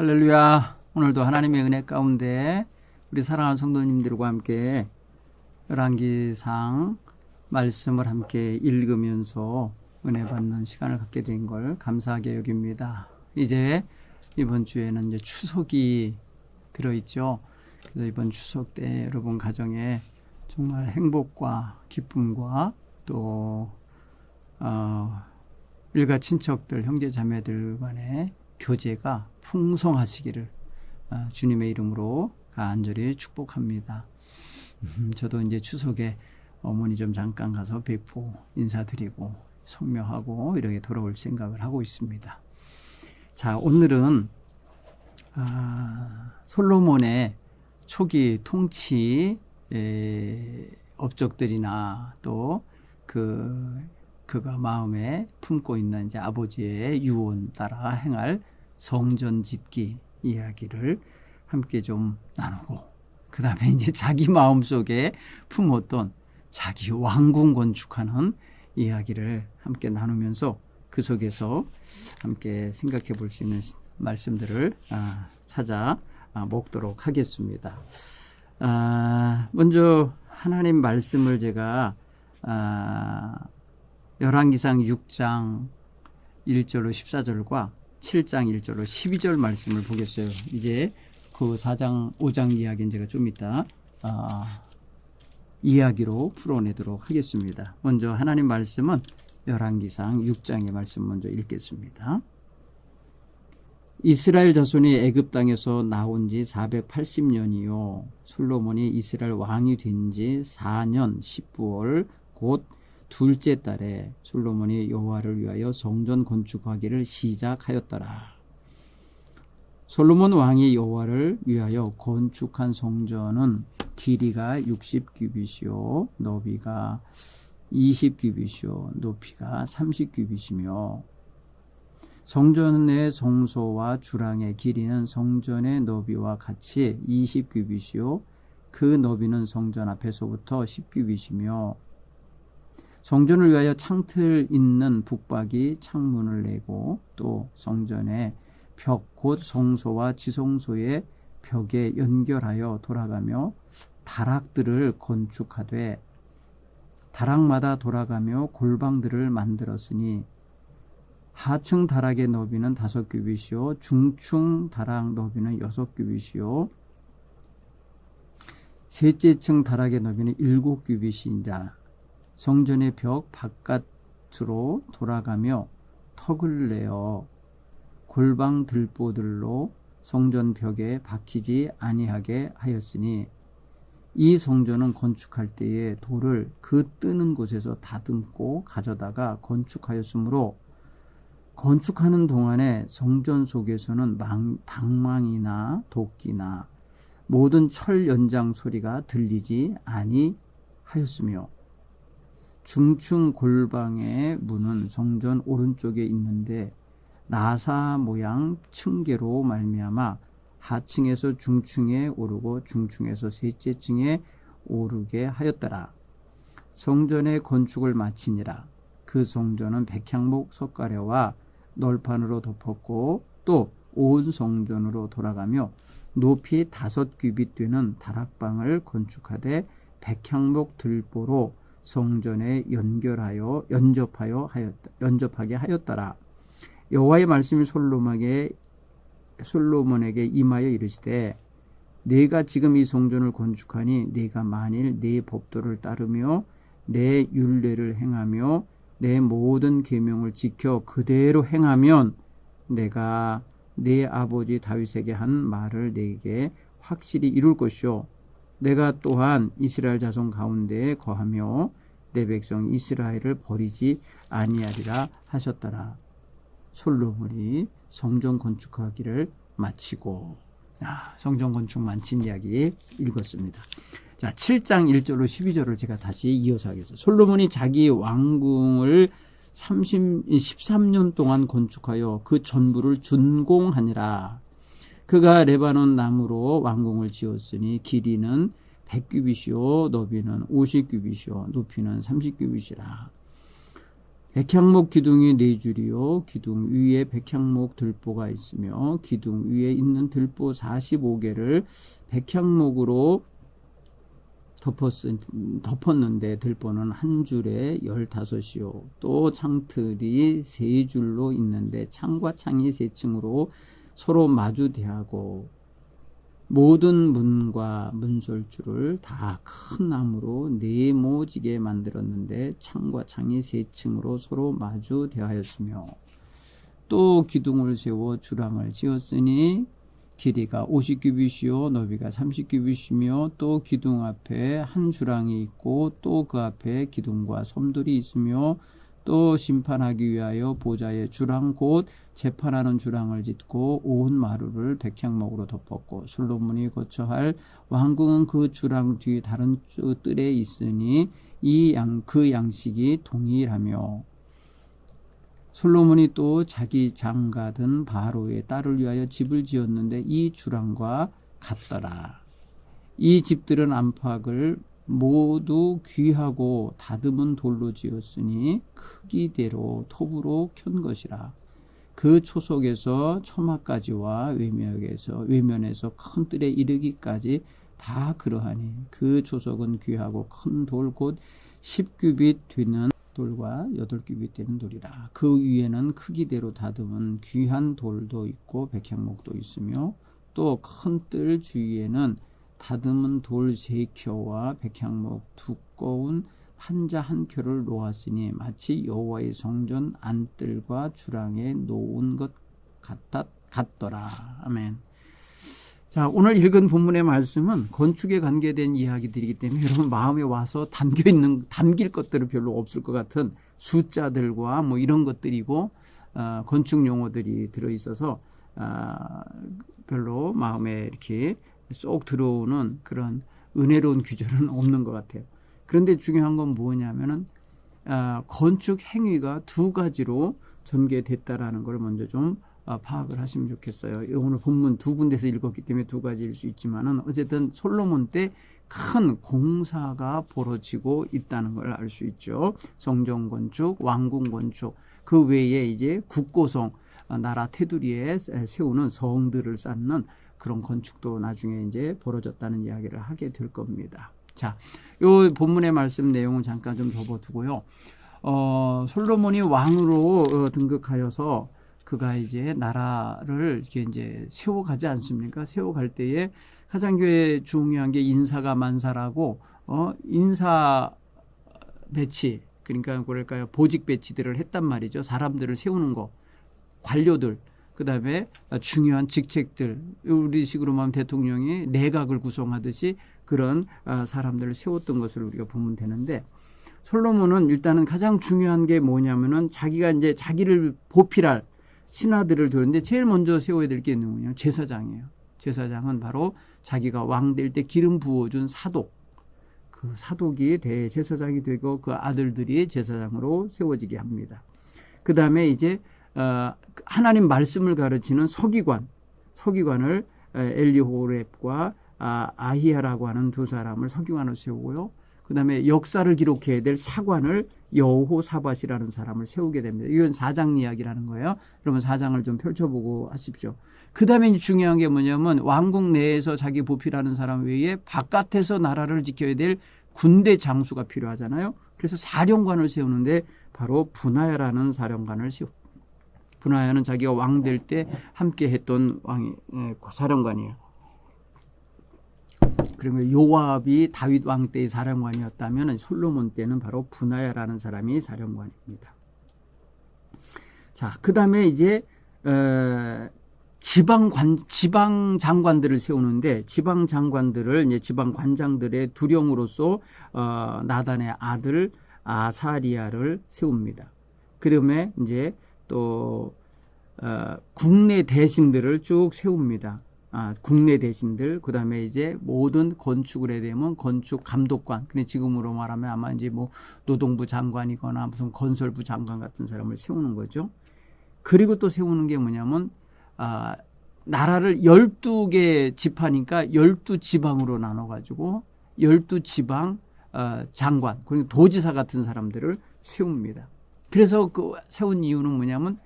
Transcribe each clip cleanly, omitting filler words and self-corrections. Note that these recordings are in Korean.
할렐루야. 오늘도 하나님의 은혜 가운데 우리 사랑하는 성도님들과 함께 열왕기상 말씀을 함께 읽으면서 은혜 받는 시간을 갖게 된 걸 감사하게 여깁니다. 이제 이번 주에는 이제 추석이 들어있죠. 그래서 이번 추석 때 여러분 가정에 정말 행복과 기쁨과 또 일가 친척들, 형제 자매들 간의 교제가 풍성하시기를 주님의 이름으로 간절히 축복합니다. 저도 이제 추석에 어머니 좀 잠깐 가서 뵙고 인사드리고 성묘하고 이렇게 돌아올 생각을 하고 있습니다. 자, 오늘은 솔로몬의 초기 통치 업적들이나 또 그가 마음에 품고 있는 이제 아버지의 유언 따라 행할 성전 짓기 이야기를 함께 좀 나누고, 그 다음에 이제 자기 마음속에 품었던 자기 왕궁 건축하는 이야기를 함께 나누면서 그 속에서 함께 생각해 볼 수 있는 말씀들을 찾아 먹도록 하겠습니다. 먼저 하나님 말씀을 제가 열왕기상 6장 1절로 14절과 7장 1절로 12절 말씀을 보겠어요. 이제 그 4장 5장 이야기는 제가 좀 이따 이야기로 풀어내도록 하겠습니다. 먼저 하나님 말씀은 열왕기상 6장의 말씀 먼저 읽겠습니다. 이스라엘 자손이 애굽 땅에서 나온 지 480년이요 솔로몬이 이스라엘 왕이 된 지 4년 19월 곧 둘째 달에 솔로몬이 여호와를 위하여 성전 건축하기를 시작하였더라. 솔로몬 왕이 여호와를 위하여 건축한 성전은 길이가 60규빗이요 너비가 20규빗이요 높이가 30규빗이며 성전의 성소와 주랑의 길이는 성전의 너비와 같이 20규빗이요 그 너비는 성전 앞에서부터 10규빗이며 성전을 위하여 창틀 있는 북박이 창문을 내고 또 성전의 벽 곧 성소와 지성소의 벽에 연결하여 돌아가며 다락들을 건축하되 다락마다 돌아가며 골방들을 만들었으니 하층 다락의 너비는 5규빗이요 중층 다락 너비는 6규빗이요 셋째 층 다락의 너비는 7규빗이니라. 성전의 벽 바깥으로 돌아가며 턱을 내어 골방 들보들로 성전 벽에 박히지 아니하게 하였으니 이 성전은 건축할 때에 돌을 그 뜨는 곳에서 다듬고 가져다가 건축하였으므로 건축하는 동안에 성전 속에서는 방망이나 도끼나 모든 철 연장 소리가 들리지 아니하였으며 중층 골방의 문은 성전 오른쪽에 있는데 나사 모양 층계로 말미암아 하층에서 중층에 오르고 중층에서 셋째 층에 오르게 하였더라. 성전의 건축을 마치니라. 그 성전은 백향목 석가래와 널판으로 덮었고 또 온 성전으로 돌아가며 높이 5규빗 되는 다락방을 건축하되 백향목 들보로 성전에 연접하게 하였더라. 여호와의 말씀이 솔로몬에게 임하여 이르시되 내가 지금 이 성전을 건축하니 내가 만일 내 법도를 따르며 내 율례를 행하며 내 모든 계명을 지켜 그대로 행하면 내가 내 아버지 다윗에게 한 말을 내게 확실히 이룰 것이요 내가 또한 이스라엘 자손 가운데에 거하며 내 백성 이스라엘을 버리지 아니하리라 하셨더라. 솔로몬이 성전 건축하기를 마치고 성전 건축 마친 이야기 읽었습니다. 자, 7장 1절로 12절을 제가 다시 이어서 하겠습니다. 솔로몬이 자기 왕궁을 13년 동안 건축하여 그 전부를 준공하니라. 그가 레바논 나무로 왕궁을 지었으니 길이는 100규빗이요 너비는 50규빗이요 높이는 30규빗이라. 백향목 기둥이 4줄이요. 기둥 위에 백향목 들보가 있으며 기둥 위에 있는 들보 45개를 백향목으로 덮었는데 들보는 한 줄에 15이요. 또 창틀이 3줄로 있는데 창과 창이 3층으로 서로 마주 대하고 모든 문과 문설주를 다 큰 나무로 네모지게 만들었는데 창과 창이 3층으로 서로 마주 대하였으며 또 기둥을 세워 주랑을 지었으니 길이가 50규빗이요 너비가 30규빗이며 또 기둥 앞에 한 주랑이 있고 또 그 앞에 기둥과 섬들이 있으며 또 심판하기 위하여 보좌의 주랑 곧 재판하는 주랑을 짓고 온 마루를 백향목으로 덮었고 솔로몬이 거처할 왕궁은 그 주랑 뒤 다른 뜰에 있으니 그 양식이 동일하며 솔로몬이 또 자기 장가든 바로의 딸을 위하여 집을 지었는데 이 주랑과 같더라. 이 집들은 안팎을 모두 귀하고 다듬은 돌로 지었으니 크기대로 톱으로 켠 것이라. 그 초석에서 처마까지와 외면에서 큰 뜰에 이르기까지 다 그러하니 그 초석은 귀하고 큰 돌 곧 10규빗 되는 돌과 8규빗 되는 돌이라. 그 위에는 크기대로 다듬은 귀한 돌도 있고 백향목도 있으며 또 큰 뜰 주위에는 다듬은 돌 3켜와 백향목 두꺼운 판자 1켜를 놓았으니 마치 여호와의 성전 안뜰과 주랑에 놓은 것 같더라. 아멘. 자, 오늘 읽은 본문의 말씀은 건축에 관계된 이야기들이기 때문에 여러분 마음에 와서 담길 것들은 별로 없을 것 같은 숫자들과 뭐 이런 것들이고 건축 용어들이 들어있어서 별로 마음에 이렇게 쏙 들어오는 그런 은혜로운 규절은 없는 것 같아요. 그런데 중요한 건 뭐냐면은 건축 행위가 2가지로 전개됐다라는 걸 먼저 좀 파악을 하시면 좋겠어요. 오늘 본문 2군데서 읽었기 때문에 2가지일 수 있지만은 어쨌든 솔로몬 때 큰 공사가 벌어지고 있다는 걸 알 수 있죠. 성전 건축, 왕궁 건축, 그 외에 이제 국고성, 나라 테두리에 세우는 성들을 쌓는 그런 건축도 나중에 이제 벌어졌다는 이야기를 하게 될 겁니다. 자, 요 본문의 말씀 내용은 잠깐 좀 접어두고요. 솔로몬이 왕으로 등극하여서 그가 이제 나라를 이렇게 이제 세워가지 않습니까? 세워갈 때에 가장 중요한 게 인사가 만사라고 인사 배치, 그러니까 뭐랄까요, 보직 배치들을 했단 말이죠. 사람들을 세우는 거, 관료들, 그 다음에 중요한 직책들, 우리 식으로 말하면 대통령이 내각을 구성하듯이 그런 사람들을 세웠던 것을 우리가 보면 되는데, 솔로몬은 일단은 가장 중요한 게 뭐냐면은 자기가 이제 자기를 보필할 신하들을 두는데 제일 먼저 세워야 될 게 누구냐? 제사장이에요. 제사장은 바로 자기가 왕 될 때 기름 부어준 사독, 그 사독이 대제사장이 되고 그 아들들이 제사장으로 세워지게 합니다. 그 다음에 이제 하나님 말씀을 가르치는 서기관을 엘리호렙과 아히야라고 하는 2사람을 서기관으로 세우고요. 그 다음에 역사를 기록해야 될 사관을 여호사밧이라는 사람을 세우게 됩니다. 이건 4장 이야기라는 거예요. 여러분 4장을 좀 펼쳐보고 하십시오. 그 다음에 중요한 게 뭐냐면 왕궁 내에서 자기 보필하는 사람 외에 바깥에서 나라를 지켜야 될 군대 장수가 필요하잖아요. 그래서 사령관을 세우는데 바로 분하야라는 사령관을 세웁니다. 분하야는 자기가 왕 될 때 함께 했던 사령관이에요. 그리고 요압이 다윗 왕 때의 사령관이었다면 솔로몬 때는 바로 분하야라는 사람이 사령관입니다. 자, 그 다음에 이제 지방 장관들을 세우는데 지방 장관들을 이제 지방 관장들의 두령으로서 나단의 아들 아사리야를 세웁니다. 그다음에 이제 또 국내 대신들을 쭉 세웁니다. 국내 대신들, 그 다음에 이제 모든 건축을 해야 되면 건축 감독관, 근데 지금으로 말하면 아마 이제 뭐 노동부 장관이거나 무슨 건설부 장관 같은 사람을 세우는 거죠. 그리고 또 세우는 게 뭐냐면, 나라를 12개 지파니까 12지방으로 나눠가지고 12지방 장관, 그리고 도지사 같은 사람들을 세웁니다. 그래서 그 세운 이유는 뭐냐면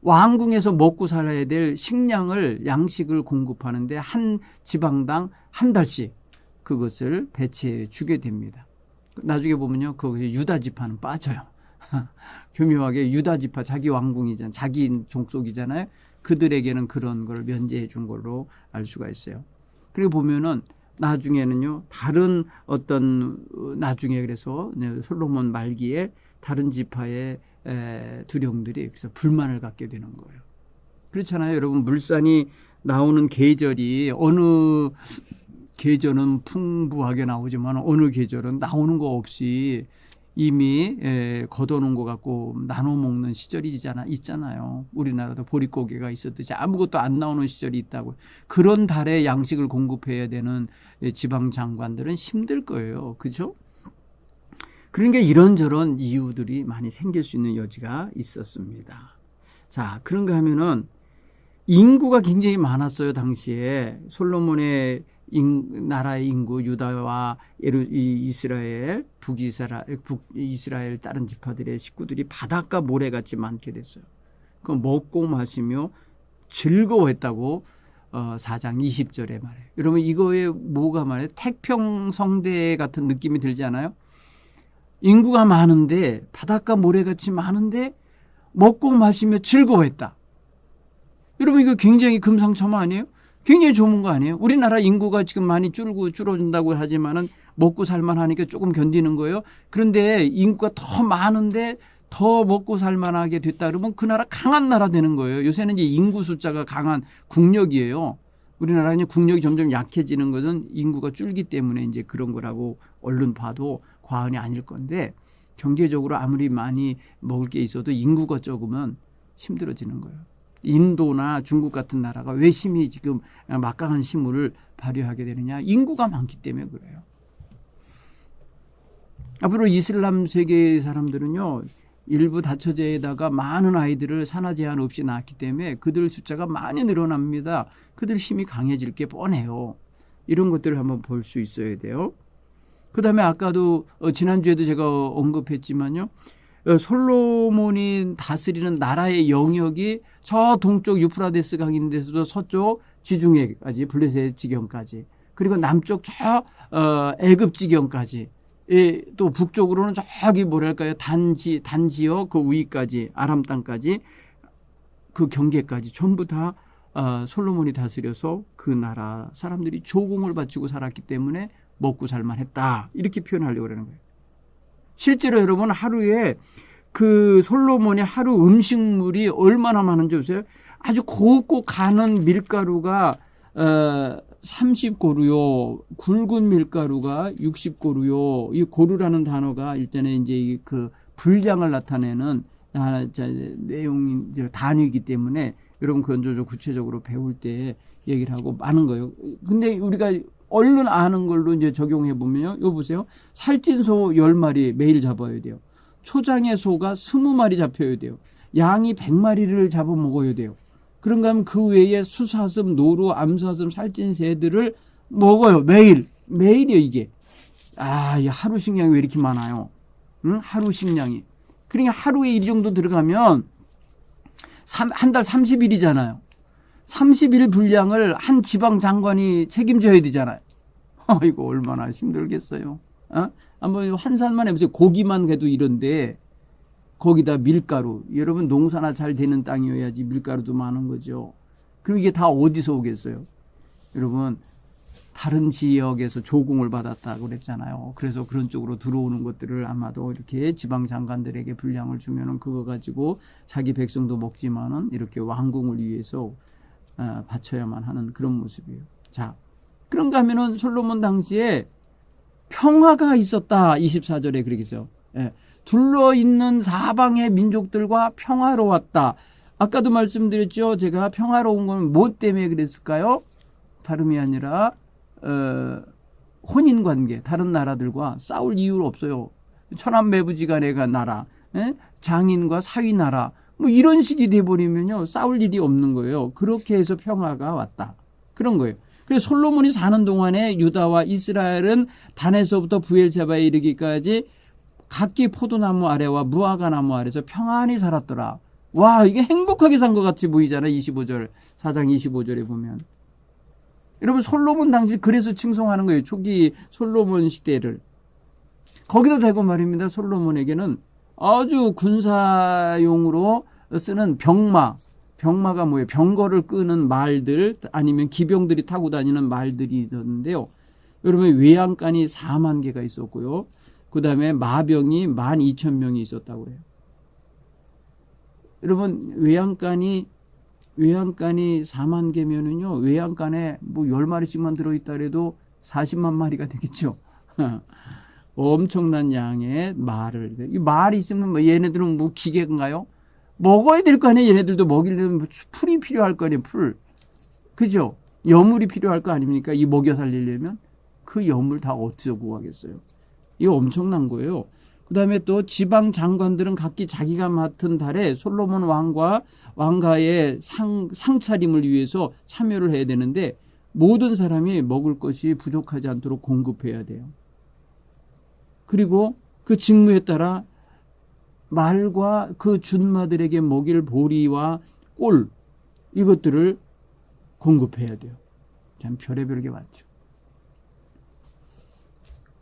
왕궁에서 먹고 살아야 될 식량을 양식을 공급하는데 한 지방당 한 달씩 그것을 배치해 주게 됩니다. 나중에 보면요, 그 유다 지파는 빠져요. 교묘하게 유다 지파 자기 왕궁이잖아요. 자기 족속이잖아요. 그들에게는 그런 걸 면제해 준 걸로 알 수가 있어요. 그리고 보면은 나중에는요, 다른 어떤 나중에 그래서 솔로몬 말기에 다른 지파의 두령들이 그래서 불만을 갖게 되는 거예요. 그렇잖아요. 여러분, 물산이 나오는 계절이 어느 계절은 풍부하게 나오지만 어느 계절은 나오는 거 없이 이미 걷어놓은 것 같고 나눠 먹는 시절이 있잖아요. 우리나라도 보릿고개가 있었듯이 아무것도 안 나오는 시절이 있다고. 그런 달에 양식을 공급해야 되는 지방 장관들은 힘들 거예요. 그렇죠? 그러니까 이런저런 이유들이 많이 생길 수 있는 여지가 있었습니다. 자, 그런가 하면은 인구가 굉장히 많았어요. 당시에 솔로몬의 나라의 인구, 유다와 이스라엘, 북이스라엘 다른 지파들의 식구들이 바닷가 모래같이 많게 됐어요. 그 먹고 마시며 즐거워했다고 4장 20절에 말해요. 여러분, 이거에 뭐가 말해요? 태평성대 같은 느낌이 들지 않아요? 인구가 많은데 바닷가 모래같이 많은데 먹고 마시며 즐거워했다. 여러분, 이거 굉장히 금상첨화 아니에요? 굉장히 좋은 거 아니에요? 우리나라 인구가 지금 많이 줄어든다고 하지만은 먹고 살만하니까 조금 견디는 거예요. 그런데 인구가 더 많은데 더 먹고 살만하게 됐다 그러면 그 나라 강한 나라 되는 거예요. 요새는 이제 인구 숫자가 강한 국력이에요. 우리나라는 국력이 점점 약해지는 것은 인구가 줄기 때문에 이제 그런 거라고 얼른 봐도 과언이 아닐 건데, 경제적으로 아무리 많이 먹을 게 있어도 인구가 적으면 힘들어지는 거예요. 인도나 중국 같은 나라가 왜 심히 지금 막강한 힘을 발휘하게 되느냐? 인구가 많기 때문에 그래요. 앞으로 이슬람 세계 사람들은요, 일부 다처제에다가 많은 아이들을 산하 제한 없이 낳기 때문에 그들 숫자가 많이 늘어납니다. 그들 힘이 강해질 게 뻔해요. 이런 것들을 한번 볼 수 있어야 돼요. 그 다음에 아까도 지난주에도 제가 언급했지만요, 솔로몬이 다스리는 나라의 영역이 저 동쪽 유프라데스 강인데서도 서쪽 지중해까지, 블레셋 지경까지, 그리고 남쪽 저 애굽 지경까지, 또 북쪽으로는 저기 뭐랄까요, 단지역 그 위까지, 아람 땅까지, 그 경계까지 전부 다 솔로몬이 다스려서 그 나라 사람들이 조공을 바치고 살았기 때문에 먹고 살만했다, 이렇게 표현하려고 그러는 거예요. 실제로 여러분, 하루에 그 솔로몬이 하루 음식물이 얼마나 많은지 아세요? 아주 곱고 가는 밀가루가 30고루요, 굵은 밀가루가 60고루요. 이 고루라는 단어가 일단은 이제 그 분량을 나타내는 내용 단위이기 때문에 여러분 그건 좀 구체적으로 배울 때 얘기를 하고 많은 거예요. 근데 우리가 얼른 아는 걸로 이제 적용해 보면요. 이거 보세요. 살찐 소 10마리 매일 잡아야 돼요. 초장의 소가 20마리 잡혀야 돼요. 양이 100마리를 잡아 먹어야 돼요. 그런가 하면 그 외에 수사슴, 노루, 암사슴, 살찐 새들을 먹어요. 매일이요, 이게. 이 하루 식량이 왜 이렇게 많아요? 응? 하루 식량이. 그러니까 하루에 이 정도 들어가면 한 달 30일이잖아요. 30일 분량을 한 지방 장관이 책임져야 되잖아요. 이거 얼마나 힘들겠어요. 한번 환산만 해보세요. 고기만 해도 이런데 거기다 밀가루. 여러분, 농사나 잘 되는 땅이어야지 밀가루도 많은 거죠. 그럼 이게 다 어디서 오겠어요? 여러분, 다른 지역에서 조공을 받았다고 그랬잖아요. 그래서 그런 쪽으로 들어오는 것들을 아마도 이렇게 지방 장관들에게 분량을 주면은 그거 가지고 자기 백성도 먹지만은 이렇게 왕궁을 위해서 바쳐야만 하는 그런 모습이에요. 자, 그런가 하면은 솔로몬 당시에 평화가 있었다. 24절에 그렇게 있어요. 둘러있는 사방의 민족들과 평화로웠다. 아까도 말씀드렸죠. 제가 평화로운 건 뭐 때문에 그랬을까요? 다름이 아니라 혼인관계, 다른 나라들과 싸울 이유가 없어요. 천안매부지간의 나라, 장인과 사위 나라, 뭐 이런 식이 돼버리면요, 싸울 일이 없는 거예요. 그렇게 해서 평화가 왔다. 그런 거예요. 그래서 솔로몬이 사는 동안에 유다와 이스라엘은 단에서부터 부엘세바에 이르기까지 각기 포도나무 아래와 무화과 나무 아래서 평안히 살았더라. 와, 이게 행복하게 산 것 같이 보이잖아. 25절, 4장 25절에 보면. 여러분, 솔로몬 당시 그래서 칭송하는 거예요. 초기 솔로몬 시대를. 거기다 대고 말입니다. 솔로몬에게는 아주 군사용으로 쓰는 병마가 뭐예요? 병거를 끄는 말들, 아니면 기병들이 타고 다니는 말들이 있었는데요. 여러분, 외양간이 4만 개가 있었고요. 그 다음에 마병이 12,000명이 있었다고 그래요. 여러분, 외양간이 4만 개면은요, 외양간에 뭐 10마리씩만 들어있다 해도 40만 마리가 되겠죠. 엄청난 양의 말을. 이 말이 있으면 뭐 얘네들은 뭐 기계인가요? 먹어야 될 거 아니에요. 얘네들도 먹이려면 풀이 필요할 거 아니에요. 풀. 그죠? 여물이 필요할 거 아닙니까? 이 먹여 살리려면. 그 여물 다 어디서 구하겠어요? 이거 엄청난 거예요. 그 다음에 또 지방 장관들은 각기 자기가 맡은 달에 솔로몬 왕가의 상차림을 위해서 참여를 해야 되는데 모든 사람이 먹을 것이 부족하지 않도록 공급해야 돼요. 그리고 그 직무에 따라 말과 그 준마들에게 먹일 보리와 꼴 이것들을 공급해야 돼요. 참 별의별 게 많죠.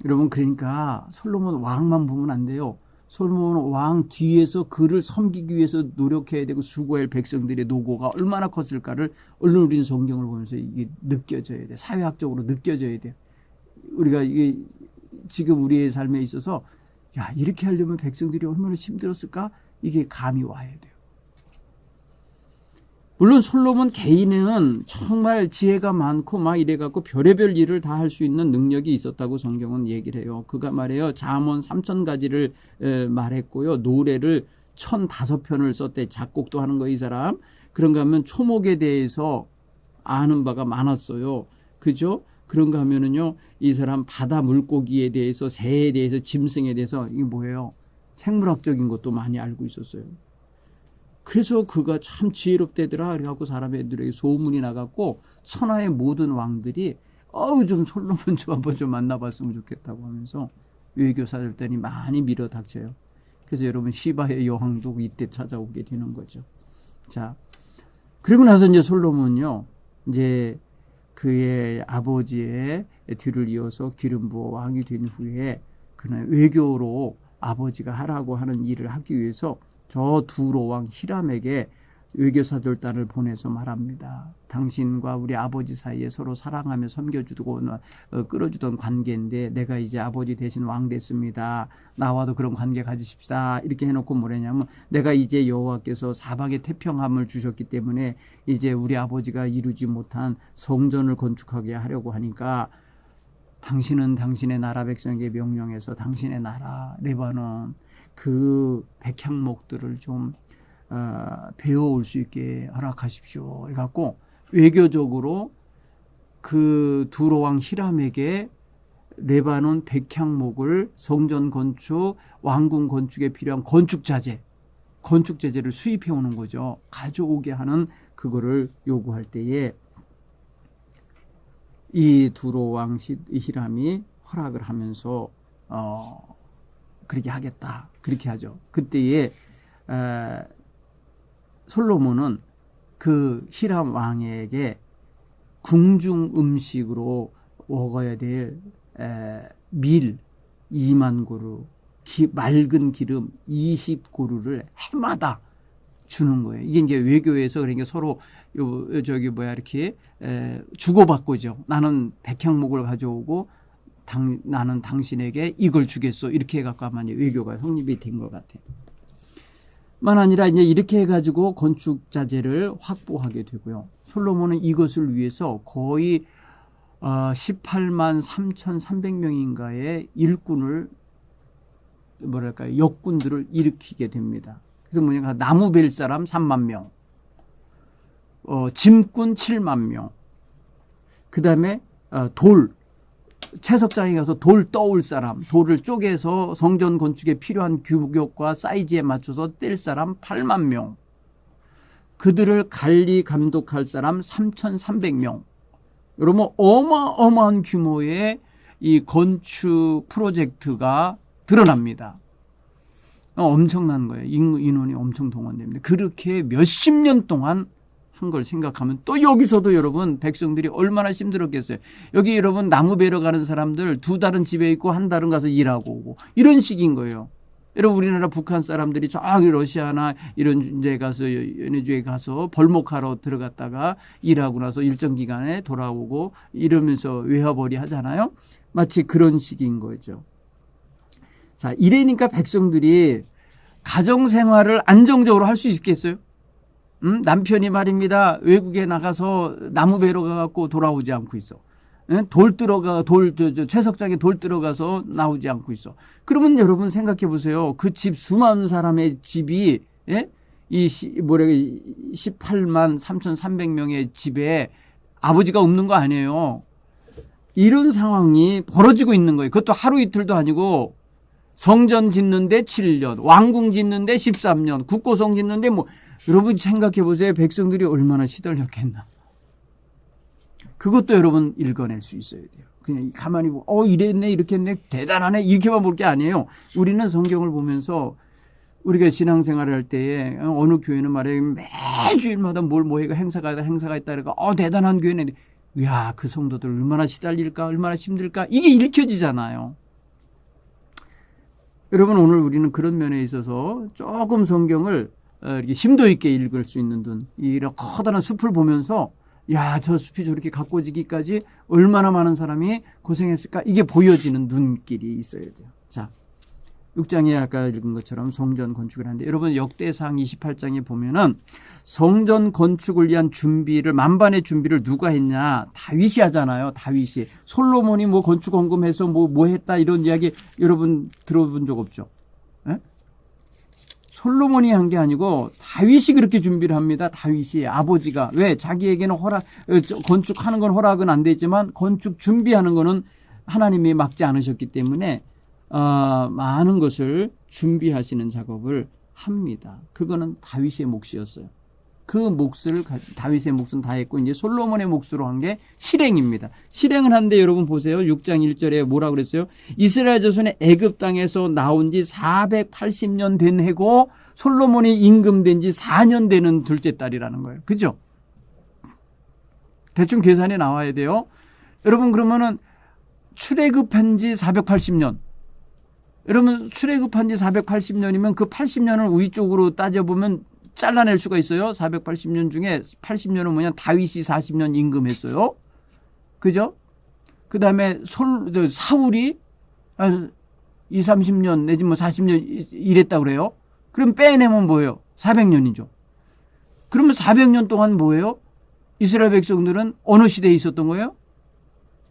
여러분, 그러니까 솔로몬 왕만 보면 안 돼요. 솔로몬 왕 뒤에서 그를 섬기기 위해서 노력해야 되고 수고할 백성들의 노고가 얼마나 컸을까를 얼른 우리는 성경을 보면서 이게 느껴져야 돼. 사회학적으로 느껴져야 돼. 우리가 이게 지금 우리의 삶에 있어서 야, 이렇게 하려면 백성들이 얼마나 힘들었을까? 이게 감이 와야 돼요. 물론 솔로몬 개인은 정말 지혜가 많고 막 이래갖고 별의별 일을 다 할 수 있는 능력이 있었다고 성경은 얘기를 해요. 그가 말해요. 잠언 3,000가지를 말했고요. 노래를 1,005편을 썼대. 작곡도 하는 거 이 사람. 그런가 하면 초목에 대해서 아는 바가 많았어요. 그죠? 그런가 하면은요, 이 사람 바다 물고기에 대해서, 새에 대해서, 짐승에 대해서, 이게 뭐예요? 생물학적인 것도 많이 알고 있었어요. 그래서 그가 참 지혜롭대더라. 그래갖고 사람들에게 소문이 나갔고, 천하의 모든 왕들이, 좀 솔로몬 좀 한번 좀 만나봤으면 좋겠다고 하면서 외교사들단이 많이 밀어 닥쳐요. 그래서 여러분, 시바의 여왕도 이때 찾아오게 되는 거죠. 자, 그리고 나서 이제 솔로몬요, 이제 그의 아버지의 뒤를 이어서 기름 부어 왕이 된 후에 그는 외교로 아버지가 하라고 하는 일을 하기 위해서 저 두로 왕 히람에게 외교사절단을 보내서 말합니다. 당신과 우리 아버지 사이에 서로 사랑하며 섬겨주고 끌어주던 관계인데 내가 이제 아버지 대신 왕 됐습니다. 나와도 그런 관계 가지십시다. 이렇게 해놓고 뭐냐면 내가 이제 여호와께서 사방에 태평함을 주셨기 때문에 이제 우리 아버지가 이루지 못한 성전을 건축하게 하려고 하니까 당신은 당신의 나라 백성에게 명령해서 당신의 나라 레바논 그 백향목들을 좀 배워올 수 있게 허락하십시오. 해갖고 외교적으로 그 두로왕 히람에게 레바논 백향목을 성전 건축, 왕궁 건축에 필요한 건축 자재를 수입해 오는 거죠. 가져오게 하는 그거를 요구할 때에 이 두로왕 히람이 허락을 하면서 그렇게 하겠다. 그렇게 하죠. 그때에 솔로몬은 그 히람 왕에게 궁중 음식으로 먹어야 될 밀 2만 고루, 맑은 기름 20고루를 해마다 주는 거예요. 이게 이제 외교에서 그러니까 서로 이렇게 주고받고죠. 나는 백향목을 가져오고 나는 당신에게 이걸 주겠어. 이렇게 해갖고 아마 외교가 성립이 된 것 같아요. 만 아니라 이제 이렇게 해가지고 건축 자재를 확보하게 되고요. 솔로몬은 이것을 위해서 거의 18만 3,300명인가의 일꾼을 역군들을 일으키게 됩니다. 그래서 뭐냐 나무 벨 사람 3만 명, 짐꾼 7만 명, 그 다음에 채석장에 가서 돌 떠올 사람, 돌을 쪼개서 성전 건축에 필요한 규격과 사이즈에 맞춰서 뗄 사람 8만 명, 그들을 관리 감독할 사람 3,300명. 여러분 어마어마한 규모의 이 건축 프로젝트가 드러납니다. 엄청난 거예요. 인원이 엄청 동원됩니다. 그렇게 몇십 년 동안 한 걸 생각하면 또 여기서도 여러분 백성들이 얼마나 힘들었겠어요. 여기 여러분 나무 베러 가는 사람들 2달은 집에 있고 1달은 가서 일하고 오고 이런 식인 거예요. 여러분 우리나라 북한 사람들이 저기 러시아나 이런 데 가서 연해주에 가서 벌목하러 들어갔다가 일하고 나서 일정 기간에 돌아오고 이러면서 외화벌이 하잖아요. 마치 그런 식인 거죠. 자, 이래니까 백성들이 가정생활을 안정적으로 할 수 있겠어요? 남편이 말입니다. 외국에 나가서 나무 베러 가갖고 돌아오지 않고 있어. 채석장에 돌 들어가서 나오지 않고 있어. 그러면 여러분 생각해 보세요. 그 집 수많은 사람의 집이, 예? 18만 3,300명의 집에 아버지가 없는 거 아니에요. 이런 상황이 벌어지고 있는 거예요. 그것도 하루 이틀도 아니고 성전 짓는데 7년, 왕궁 짓는데 13년, 국고성 짓는데 여러분 생각해 보세요. 백성들이 얼마나 시달렸겠나. 그것도 여러분 읽어낼 수 있어야 돼요. 그냥 가만히 보고 이랬네 이렇게 했네 대단하네 이렇게만 볼 게 아니에요. 우리는 성경을 보면서 우리가 신앙생활을 할 때에 어느 교회는 말해 매주일마다 뭐해가 행사가 있다 그러니까 대단한 교회네. 야, 그 성도들 얼마나 시달릴까 얼마나 힘들까 이게 읽혀지잖아요. 여러분 오늘 우리는 그런 면에 있어서 조금 성경을 이렇게 심도 있게 읽을 수 있는 이런 커다란 숲을 보면서 야, 저 숲이 저렇게 가꿔지기까지 얼마나 많은 사람이 고생했을까 이게 보여지는 눈길이 있어야 돼요. 자, 6장에 아까 읽은 것처럼 성전 건축을 하는데 여러분 역대상 28장에 보면은 성전 건축을 위한 준비를 만반의 준비를 누가 했냐? 다윗이 하잖아요. 다윗이. 솔로몬이 건축 헌금해서 뭐 했다 이런 이야기 여러분 들어본 적 없죠? 예? 솔로몬이 한 게 아니고 다윗이 그렇게 준비를 합니다. 다윗이 아버지가. 왜? 자기에게는 건축하는 건 허락은 안 되지만 건축 준비하는 거는 하나님이 막지 않으셨기 때문에 많은 것을 준비하시는 작업을 합니다. 그거는 다윗의 몫이었어요. 그 몫을 다윗의 몫은 다 했고 이제 솔로몬의 몫으로 한 게 실행입니다. 실행을 하는데 여러분 보세요. 6장 1절에 뭐라고 그랬어요? 이스라엘 자손의 애굽 땅에서 나온 지 480년 된 해고 솔로몬이 임금된 지 4년 되는 둘째 딸이라는 거예요. 그죠? 대충 계산이 나와야 돼요. 여러분 그러면은 출애굽한 지 480년. 여러분 출애굽한 지 480년이면 그 80년을 우리 쪽으로 따져보면 잘라낼 수가 있어요. 480년 중에 80년은 뭐냐? 다윗이 40년 임금했어요. 그죠? 그 다음에 사울이 30년 내지 40년 일했다고 그래요. 그럼 빼내면 뭐예요? 400년이죠. 그러면 400년 동안 뭐예요? 이스라엘 백성들은 어느 시대에 있었던 거예요?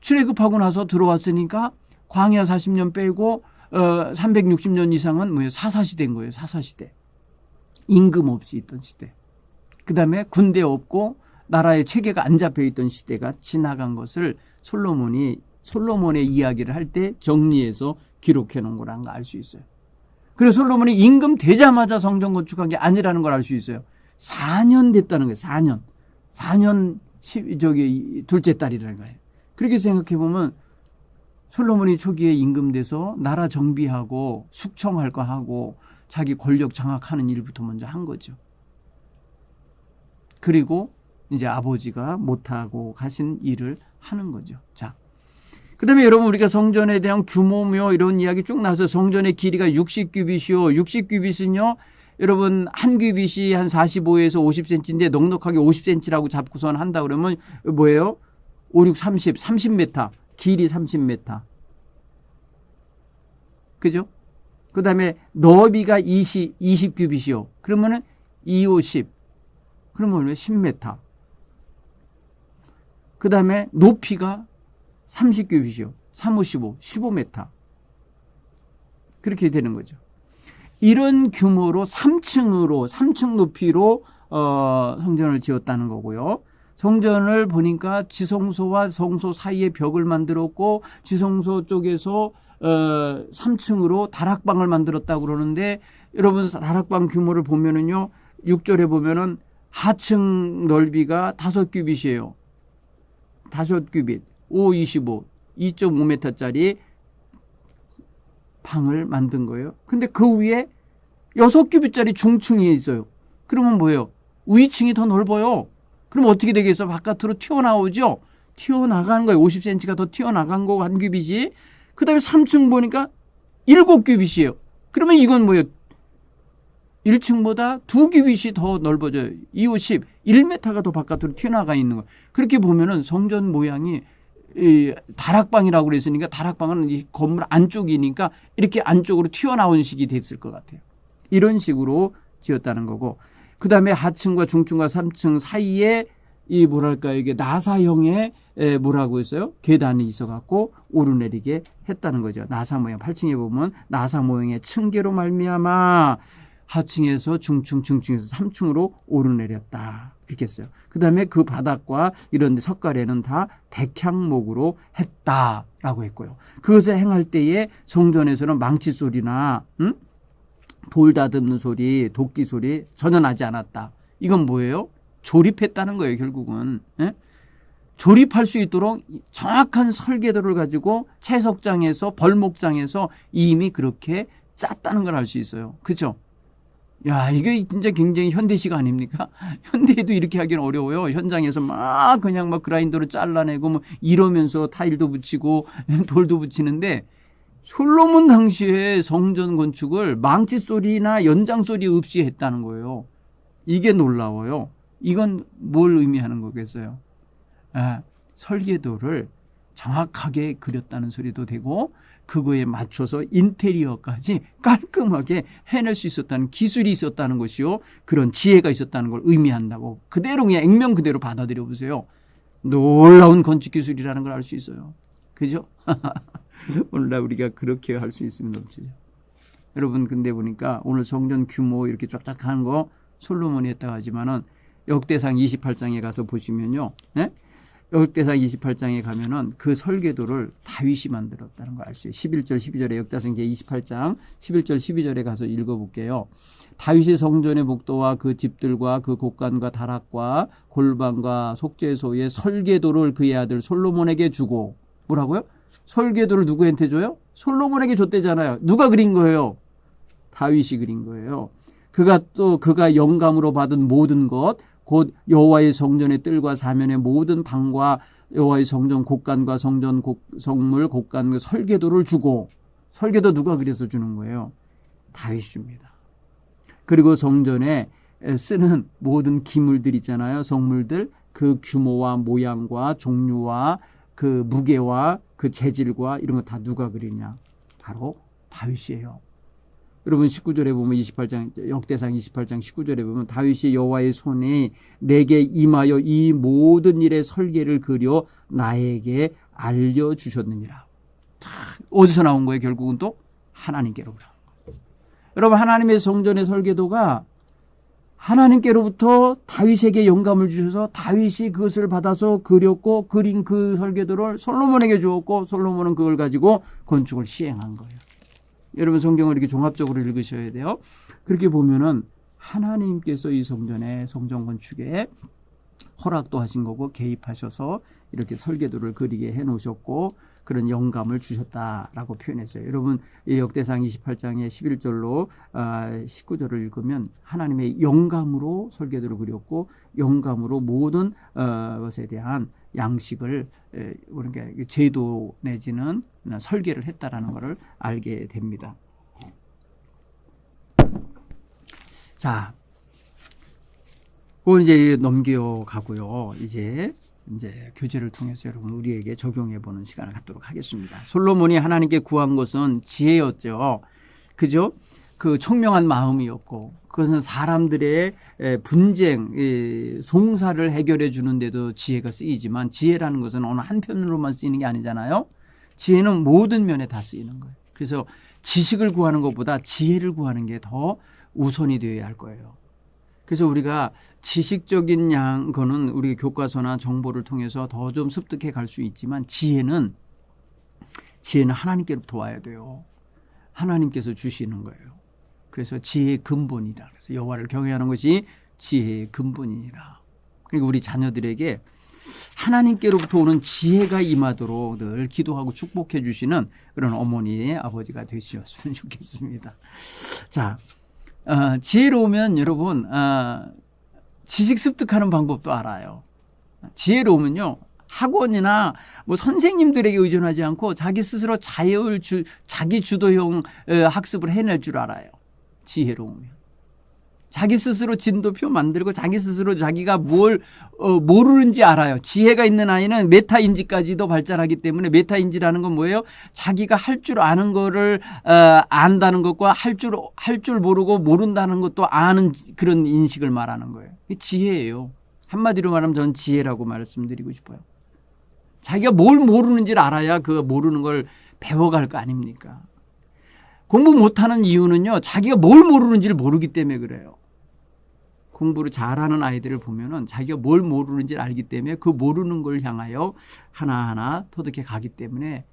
출애굽하고 나서 들어왔으니까 광야 40년 빼고 360년 이상은 뭐예요? 사사시대인 거예요. 사사시대. 임금 없이 있던 시대. 그 다음에 군대 없고 나라의 체계가 안 잡혀 있던 시대가 지나간 것을 솔로몬의 이야기를 할 때 정리해서 기록해 놓은 거라는 걸 알 수 있어요. 그래서 솔로몬이 임금 되자마자 성전 건축한 게 아니라는 걸 알 수 있어요. 4년 됐다는 거예요. 4년. 4년 둘째 딸이라는 거예요. 그렇게 생각해 보면 솔로몬이 초기에 임금돼서 나라 정비하고 숙청할 거 하고 자기 권력 장악하는 일부터 먼저 한 거죠. 그리고 이제 아버지가 못하고 가신 일을 하는 거죠. 자, 그 다음에 여러분 우리가 성전에 대한 규모며 이런 이야기 쭉 나와서 성전의 길이가 60규빗이요. 60규빗은요. 여러분 한 규빗이 한 45에서 50cm인데 넉넉하게 50cm라고 잡고선 한다 그러면 뭐예요? 5, 6, 30m. 길이 30m. 그죠? 그 다음에 너비가 20규빗이요. 그러면은 2, 50. 그러면 얼마예요? 10m. 그 다음에 높이가 30규빗이요. 3, 5, 15. 15m. 그렇게 되는 거죠. 이런 규모로 3층 높이로 성전을 지었다는 거고요. 성전을 보니까 지성소와 성소 사이에 벽을 만들었고 지성소 쪽에서 3층으로 다락방을 만들었다고 그러는데 여러분 다락방 규모를 보면은요 6절에 보면은 하층 넓이가 5규빗이에요. 5규빗 5, 25 2.5m짜리 방을 만든 거예요. 근데 그 위에 6규빗짜리 중층이 있어요. 그러면 뭐예요? 위층이 더 넓어요. 그럼 어떻게 되겠어? 바깥으로 튀어나오죠? 튀어나간 거예요. 50cm가 더 튀어나간 거고 한 규빗이. 그 다음에 3층 보니까 7규빗이에요. 그러면 이건 뭐예요? 1층보다 2규빗이 더 넓어져요. 2, 5, 10, 1m가 더 바깥으로 튀어나가 있는 거예요. 그렇게 보면은 성전 모양이 이 다락방이라고 그랬으니까 다락방은 이 건물 안쪽이니까 이렇게 안쪽으로 튀어나온 식이 됐을 것 같아요. 이런 식으로 지었다는 거고, 그 다음에 하층과 중층과 3층 사이에 이 뭐랄까 이게 나사형의 뭐라고 했어요? 계단이 있어갖고 오르내리게 했다는 거죠. 나사 모양 8층에 보면 나사 모양의 층계로 말미암아 하층에서 중층, 중층에서 3층으로 오르내렸다. 이렇게 했어요. 그 다음에 그 바닥과 이런 데 석가래는 다 백향목으로 했다라고 했고요. 그것을 행할 때에 성전에서는 망치 소리나 돌 다듬는 소리, 도끼 소리 전혀 나지 않았다. 이건 뭐예요? 조립했다는 거예요, 결국은. 예? 조립할 수 있도록 정확한 설계도를 가지고 채석장에서 벌목장에서 이미 그렇게 짰다는 걸 알 수 있어요. 그렇죠? 야, 이게 진짜 굉장히 현대식 아닙니까? 현대에도 이렇게 하기는 어려워요. 현장에서 막 그냥 막 그라인더로 잘라내고 뭐 이러면서 타일도 붙이고 돌도 붙이는데, 솔로몬 당시에 성전 건축을 망치 소리나 연장 소리 없이 했다는 거예요. 이게 놀라워요. 이건 뭘 의미하는 거겠어요? 설계도를 정확하게 그렸다는 소리도 되고, 그거에 맞춰서 인테리어까지 깔끔하게 해낼 수 있었다는 기술이 있었다는 것이요, 그런 지혜가 있었다는 걸 의미한다고 그대로 그냥 액면 그대로 받아들여 보세요. 놀라운 건축 기술이라는 걸 알 수 있어요. 그죠? 오늘날 우리가 그렇게 할 수 있으면 넘치죠. 여러분, 근데 보니까 오늘 성전 규모 이렇게 쫙쫙한 거 솔로몬이 했다고 하지만은 역대상 28장에 가서 보시면요, 네? 역대상 28장에 가면은 그 설계도를 다윗이 만들었다는 걸 알 수 있어요. 11절 12절에 역대상 28장 11절 12절에 가서 읽어볼게요. 다윗이 성전의 목도와 그 집들과 그 곡간과 다락과 골방과 속죄소의 설계도를 그의 아들 솔로몬에게 주고, 뭐라고요? 설계도를 누구한테 줘요? 솔로몬에게 줬대잖아요. 누가 그린 거예요? 다윗이 그린 거예요. 그가 영감으로 받은 모든 것, 곧 여호와의 성전의 뜰과 사면의 모든 방과 여호와의 성전 곡간과 성물 곡간 설계도를 주고, 설계도 누가 그려서 주는 거예요? 다윗이 줍니다. 그리고 성전에 쓰는 모든 기물들 있잖아요. 성물들, 그 규모와 모양과 종류와 그 무게와 그 재질과 이런 거 다 누가 그리냐? 바로 다윗이에요. 여러분 19절에 보면 28장 역대상 28장 19절에 보면 다윗이 여호와의 손이 내게 임하여 이 모든 일의 설계를 그려 나에게 알려주셨느니라. 어디서 나온 거예요? 결국은 또 하나님께로부터. 여러분, 하나님의 성전의 설계도가 하나님께로부터 다윗에게 영감을 주셔서 다윗이 그것을 받아서 그렸고, 그린 그 설계도를 솔로몬에게 주었고, 솔로몬은 그걸 가지고 건축을 시행한 거예요. 여러분, 성경을 이렇게 종합적으로 읽으셔야 돼요. 그렇게 보면은 하나님께서 이 성전 건축에 허락도 하신 거고 개입하셔서 이렇게 설계도를 그리게 해 놓으셨고 그런 영감을 주셨다라고 표현했어요. 여러분, 이 역대상 28장의 11절로 19절을 읽으면 하나님의 영감으로 설계도를 그렸고 영감으로 모든 것에 대한 양식을 우리가 제도 내지는 설계를 했다라는 것을 알게 됩니다. 자, 그걸 이제 넘겨가고요. 이제 교제를 통해서 여러분 우리에게 적용해 보는 시간을 갖도록 하겠습니다. 솔로몬이 하나님께 구한 것은 지혜였죠. 그죠? 그 총명한 마음이었고 그것은 사람들의 분쟁, 송사를 해결해 주는 데도 지혜가 쓰이지만 지혜라는 것은 어느 한편으로만 쓰이는 게 아니잖아요. 지혜는 모든 면에 다 쓰이는 거예요. 그래서 지식을 구하는 것보다 지혜를 구하는 게 더 우선이 되어야 할 거예요. 그래서 우리가 지식적인 거는 우리 교과서나 정보를 통해서 더 좀 습득해 갈 수 있지만 지혜는 하나님께로부터 와야 돼요. 하나님께서 주시는 거예요. 그래서 지혜의 근본이라. 그래서 여호와를 경외하는 것이 지혜의 근본이니라. 그리고 우리 자녀들에게 하나님께로부터 오는 지혜가 임하도록 늘 기도하고 축복해 주시는 그런 어머니의 아버지가 되셨으면 좋겠습니다. 자, 지혜로우면 여러분 지식 습득하는 방법도 알아요. 지혜로우면요. 학원이나 뭐 선생님들에게 의존하지 않고 자기 스스로 자기 주도형 학습을 해낼 줄 알아요. 지혜로우면. 자기 스스로 진도표 만들고 자기 스스로 자기가 뭘 모르는지 알아요. 지혜가 있는 아이는 메타인지까지도 발달하기 때문에 메타인지라는 건 뭐예요? 자기가 할 줄 아는 거를 안다는 것과 할 줄 모르고 모른다는 것도 아는 그런 인식을 말하는 거예요. 이게 지혜예요. 한마디로 말하면 저는 지혜라고 말씀드리고 싶어요. 자기가 뭘 모르는지를 알아야 그 모르는 걸 배워갈 거 아닙니까? 공부 못하는 이유는요. 자기가 뭘 모르는지를 모르기 때문에 그래요. 공부를 잘하는 아이들을 보면은 자기가 뭘 모르는지를 알기 때문에 그 모르는 걸 향하여 하나하나 터득해 가기 때문에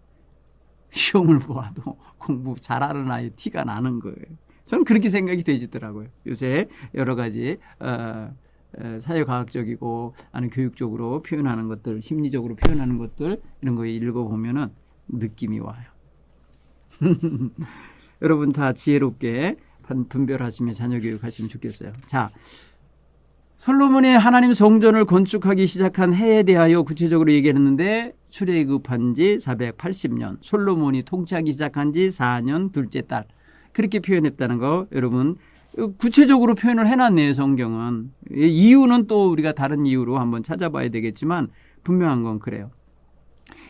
시험을 보아도 공부 잘하는 아이 티가 나는 거예요. 저는 그렇게 생각이 되시더라고요. 요새 여러 가지 사회과학적이고 아니면 교육적으로 표현하는 것들, 심리적으로 표현하는 것들 이런 거 읽어보면은 느낌이 와요. 여러분 다 지혜롭게 분별하시며 자녀 교육하시면 좋겠어요. 자, 솔로몬이 하나님 성전을 건축하기 시작한 해에 대하여 구체적으로 얘기했는데 출애굽한 지 480년, 솔로몬이 통치하기 시작한 지 4년 둘째 달 그렇게 표현했다는 거 여러분 구체적으로 표현을 해놨네요. 성경은. 이유는 또 우리가 다른 이유로 한번 찾아봐야 되겠지만 분명한 건 그래요.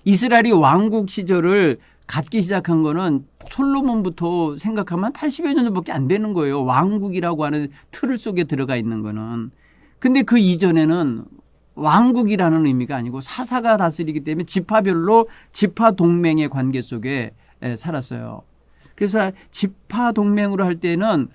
이스라엘이 왕국 시절을 갖기 시작한 거는 솔로몬부터 생각하면 80여 년 전밖에 안 되는 거예요. 왕국이라고 하는 틀 속에 들어가 있는 거는. 근데 그 이전에는 왕국이라는 의미가 아니고 사사가 다스리기 때문에 지파별로 지파 동맹의 관계 속에 살았어요. 그래서 지파 동맹으로 할 때는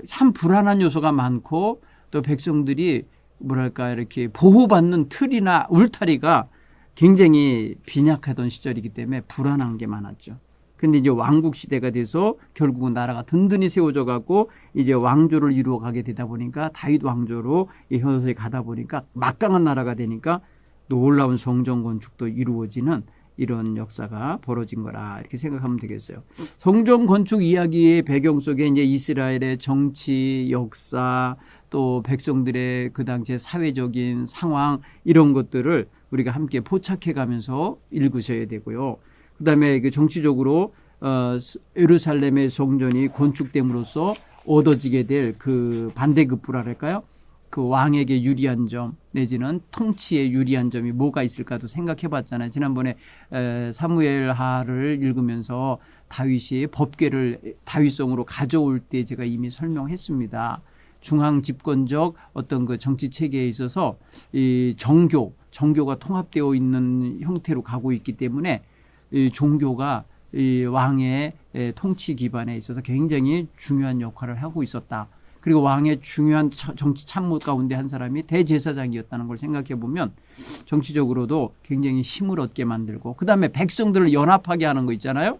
참 불안한 요소가 많고 또 백성들이 뭐랄까 이렇게 보호받는 틀이나 울타리가 굉장히 빈약하던 시절이기 때문에 불안한 게 많았죠. 근데 이제 왕국 시대가 돼서 결국은 나라가 든든히 세워져 갖고 이제 왕조를 이루어 가게 되다 보니까 다윗 왕조로 현세에 가다 보니까 막강한 나라가 되니까 놀라운 성전 건축도 이루어지는 이런 역사가 벌어진 거라 이렇게 생각하면 되겠어요. 성전 건축 이야기의 배경 속에 이제 이스라엘의 정치, 역사, 또 백성들의 그 당시의 사회적인 상황 이런 것들을 우리가 함께 포착해 가면서 읽으셔야 되고요. 그다음에 그 정치적으로 예루살렘의 성전이 건축됨으로써 얻어지게 될 그 반대급부랄까요? 그 왕에게 유리한 점 내지는 통치에 유리한 점이 뭐가 있을까도 생각해 봤잖아요. 지난번에 사무엘하를 읽으면서 다윗이 법궤를 다윗성으로 가져올 때 제가 이미 설명했습니다. 중앙 집권적 어떤 그 정치 체계에 있어서 이 정교가 통합되어 있는 형태로 가고 있기 때문에 이 종교가 이 왕의 통치 기반에 있어서 굉장히 중요한 역할을 하고 있었다. 그리고 왕의 중요한 정치 참모 가운데 한 사람이 대제사장이었다는 걸 생각해 보면 정치적으로도 굉장히 힘을 얻게 만들고 그다음에 백성들을 연합하게 하는 거 있잖아요.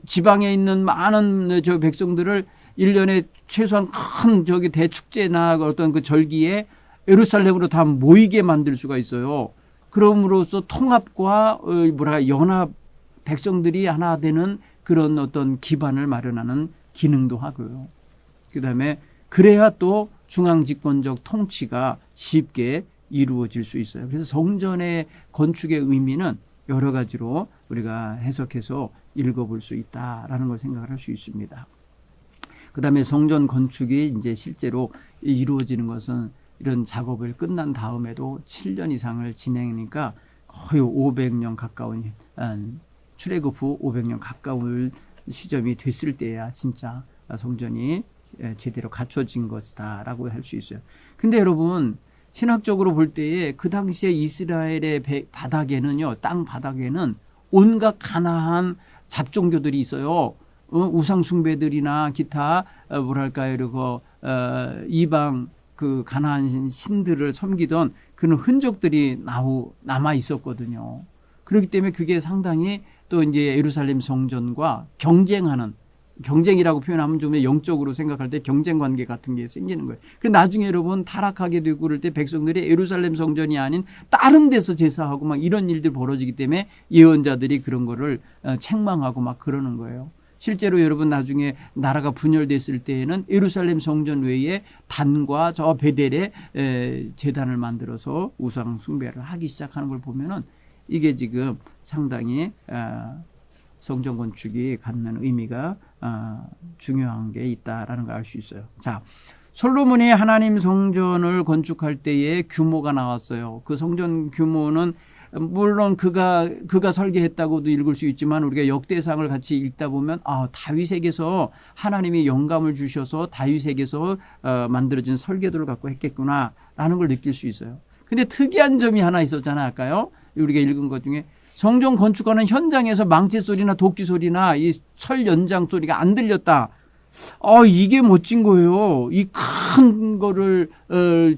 지방에 있는 많은 저 백성들을 1년에 최소한 큰 저기 대축제나 어떤 그 절기에 예루살렘으로 다 모이게 만들 수가 있어요. 그럼으로써 통합과 연합 백성들이 하나 되는 그런 어떤 기반을 마련하는 기능도 하고요. 그다음에 그래야 또 중앙 집권적 통치가 쉽게 이루어질 수 있어요. 그래서 성전의 건축의 의미는 여러 가지로 우리가 해석해서 읽어볼 수 있다라는 걸 생각을 할 수 있습니다. 그다음에 성전 건축이 이제 실제로 이루어지는 것은 이런 작업을 끝난 다음에도 7년 이상을 진행하니까 거의 500년 가까운 출애굽 후 500년 가까운 시점이 됐을 때야 진짜 성전이 제대로 갖춰진 것이다라고 할 수 있어요. 근데 여러분 신학적으로 볼 때에 그 당시에 이스라엘의 바닥에는요, 땅 바닥에는 온갖 가나안 잡종교들이 있어요. 우상 숭배들이나 기타 뭐랄까요, 이방 그 가나안 신들을 섬기던 그런 흔적들이 남아 있었거든요. 그렇기 때문에 그게 상당히 또 이제 예루살렘 성전과 경쟁이라고 표현하면 좀 영적으로 생각할 때 경쟁 관계 같은 게 생기는 거예요. 그래서 나중에 여러분 타락하게 되고 그럴 때 백성들이 예루살렘 성전이 아닌 다른 데서 제사하고 막 이런 일들 벌어지기 때문에 예언자들이 그런 거를 책망하고 막 그러는 거예요. 실제로 여러분 나중에 나라가 분열됐을 때에는 예루살렘 성전 외에 단과 저 베델에 제단을 만들어서 우상 숭배를 하기 시작하는 걸 보면은 이게 지금 상당히 성전 건축이 갖는 의미가 중요한 게 있다라는 걸 알 수 있어요. 자, 솔로몬이 하나님 성전을 건축할 때의 규모가 나왔어요. 그 성전 규모는 물론 그가 설계했다고도 읽을 수 있지만 우리가 역대상을 같이 읽다 보면 다윗에게서 하나님이 영감을 주셔서 다윗에게서 만들어진 설계도를 갖고 했겠구나라는 걸 느낄 수 있어요. 근데 특이한 점이 하나 있었잖아요. 아까요. 우리가 읽은 것 중에 성전 건축하는 현장에서 망치 소리나 도끼 소리나 이 철 연장 소리가 안 들렸다. 이게 멋진 거예요. 이 큰 거를